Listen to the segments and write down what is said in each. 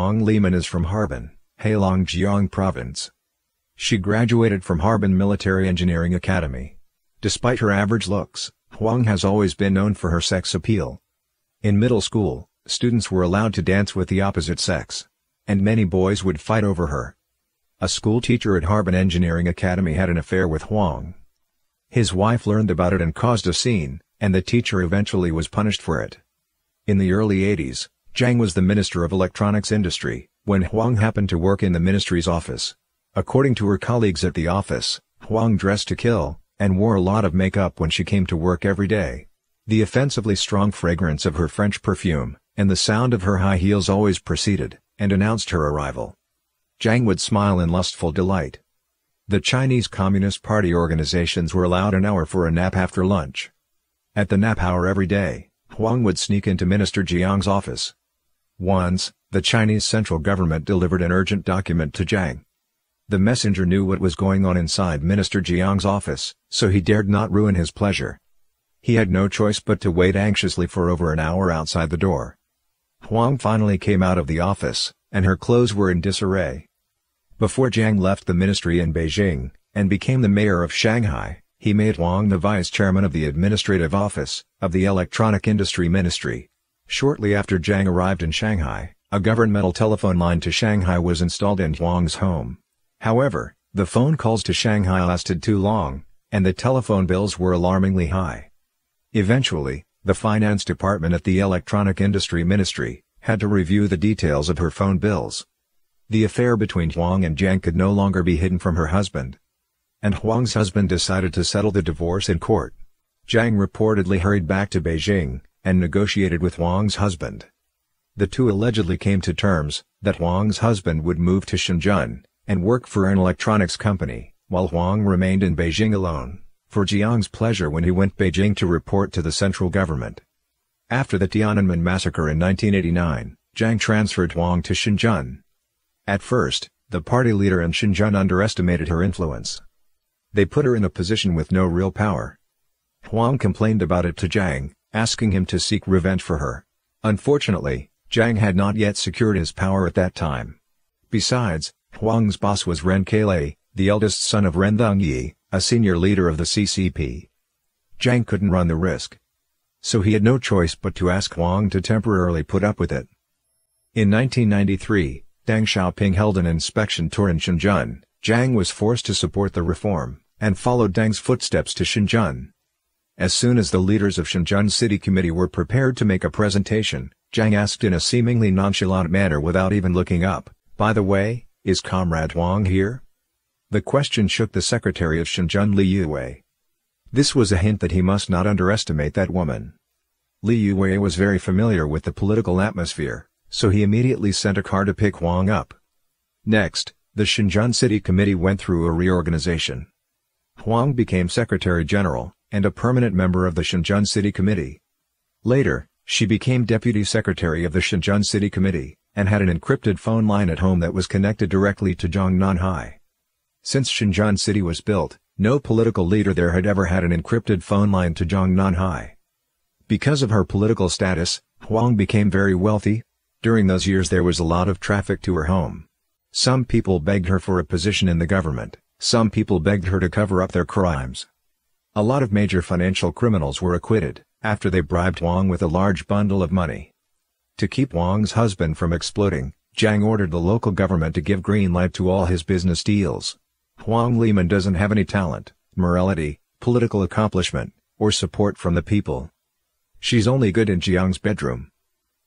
Huang Liman is from Harbin, Heilong Jiang Province. She graduated from Harbin Military Engineering Academy. Despite her average looks, Huang has always been known for her sex appeal. In middle school, students were allowed to dance with the opposite sex, and many boys would fight over her. A school teacher at Harbin Engineering Academy had an affair with Huang. His wife learned about it and caused a scene, and the teacher eventually was punished for it. In the early 80s, Jiang was the Minister of Electronics Industry, when Huang happened to work in the ministry's office. According to her colleagues at the office, Huang dressed to kill, and wore a lot of makeup when she came to work every day. The offensively strong fragrance of her French perfume, and the sound of her high heels always preceded, and announced her arrival. Jiang would smile in lustful delight. The Chinese Communist Party organizations were allowed an hour for a nap after lunch. At the nap hour every day, Huang would sneak into Minister Jiang's office. Once, the Chinese central government delivered an urgent document to Jiang. The messenger knew what was going on inside Minister Jiang's office, so he dared not ruin his pleasure. He had no choice but to wait anxiously for over an hour outside the door. Huang finally came out of the office, and her clothes were in disarray. Before Jiang left the ministry in Beijing, and became the mayor of Shanghai, he made Huang the vice chairman of the administrative office, of the Electronic Industry Ministry. Shortly after Jiang arrived in Shanghai, a governmental telephone line to Shanghai was installed in Huang's home. However, the phone calls to Shanghai lasted too long, and the telephone bills were alarmingly high. Eventually, the finance department at the Electronic Industry Ministry had to review the details of her phone bills. The affair between Huang and Jiang could no longer be hidden from her husband. And Huang's husband decided to settle the divorce in court. Jiang reportedly hurried back to Beijing, and negotiated with Huang's husband. The two allegedly came to terms that Huang's husband would move to Shenzhen, and work for an electronics company, while Huang remained in Beijing alone, for Jiang's pleasure when he went Beijing to report to the central government. After the Tiananmen massacre in 1989, Jiang transferred Huang to Shenzhen. At first, the party leader in Shenzhen underestimated her influence. They put her in a position with no real power. Huang complained about it to Jiang, asking him to seek revenge for her. Unfortunately, Jiang had not yet secured his power at that time. Besides, Huang's boss was Ren Kailai, the eldest son of Ren Thongyi, a senior leader of the CCP. Jiang couldn't run the risk. So he had no choice but to ask Huang to temporarily put up with it. In 1993, Deng Xiaoping held an inspection tour in Shenzhen. Jiang was forced to support the reform, and followed Deng's footsteps to Shenzhen. As soon as the leaders of Shenzhen City Committee were prepared to make a presentation, Jiang asked in a seemingly nonchalant manner without even looking up, "By the way, is Comrade Huang here?" The question shook the secretary of Shenzhen Li Yuwei. This was a hint that he must not underestimate that woman. Li Yuwei was very familiar with the political atmosphere, so he immediately sent a car to pick Huang up. Next, the Shenzhen City Committee went through a reorganization. Huang became Secretary General, and a permanent member of the Shenzhen City Committee. Later, she became Deputy Secretary of the Shenzhen City Committee, and had an encrypted phone line at home that was connected directly to Zhongnanhai. Since Shenzhen City was built, no political leader there had ever had an encrypted phone line to Zhongnanhai. Because of her political status, Huang became very wealthy. During those years there was a lot of traffic to her home. Some people begged her for a position in the government, some people begged her to cover up their crimes. A lot of major financial criminals were acquitted, after they bribed Huang with a large bundle of money. To keep Huang's husband from exploding, Jiang ordered the local government to give green light to all his business deals. Huang Liman doesn't have any talent, morality, political accomplishment, or support from the people. She's only good in Jiang's bedroom.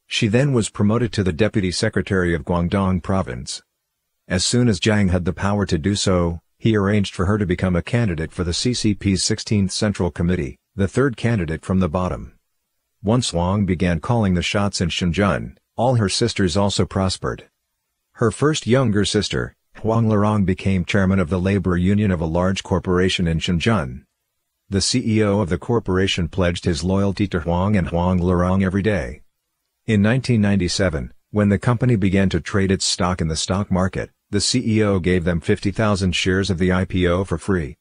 She then was promoted to the Deputy Secretary of Guangdong Province. As soon as Jiang had the power to do so, he arranged for her to become a candidate for the CCP's 16th Central Committee, the third candidate from the bottom. Once Huang began calling the shots in Shenzhen, all her sisters also prospered. Her first younger sister, Huang Lirong, became chairman of the labor union of a large corporation in Shenzhen. The CEO of the corporation pledged his loyalty to Huang and Huang Lirong every day. In 1997, when the company began to trade its stock in the stock market, the CEO gave them 50,000 shares of the IPO for free.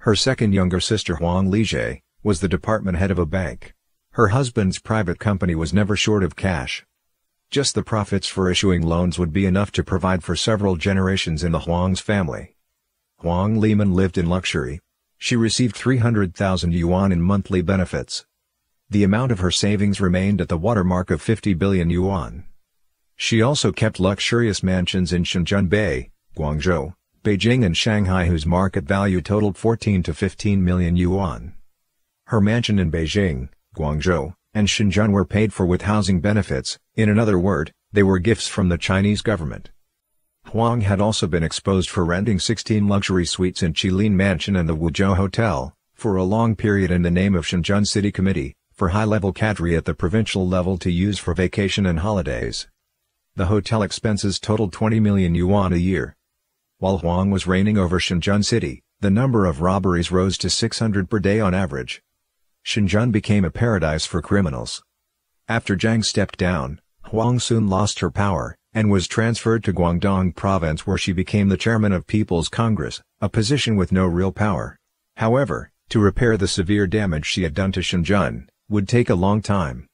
Her second younger sister Huang Lijie was the department head of a bank. Her husband's private company was never short of cash. Just the profits for issuing loans would be enough to provide for several generations in the Huang's family. Huang Liman lived in luxury. She received 300,000 yuan in monthly benefits. The amount of her savings remained at the watermark of 50 billion yuan. She also kept luxurious mansions in Shenzhen, Guangzhou, Beijing and Shanghai whose market value totaled 14 to 15 million yuan. Her mansion in Beijing, Guangzhou, and Shenzhen were paid for with housing benefits, in another word, they were gifts from the Chinese government. Huang had also been exposed for renting 16 luxury suites in Qilin Mansion and the Wuzhou Hotel, for a long period in the name of Shenzhen City Committee, for high-level cadre at the provincial level to use for vacation and holidays. The hotel expenses totaled 20 million yuan a year. While Huang was reigning over Shenzhen City, the number of robberies rose to 600 per day on average. Shenzhen became a paradise for criminals. After Jiang stepped down, Huang soon lost her power, and was transferred to Guangdong Province where she became the chairman of People's Congress, a position with no real power. However, to repair the severe damage she had done to Shenzhen would take a long time.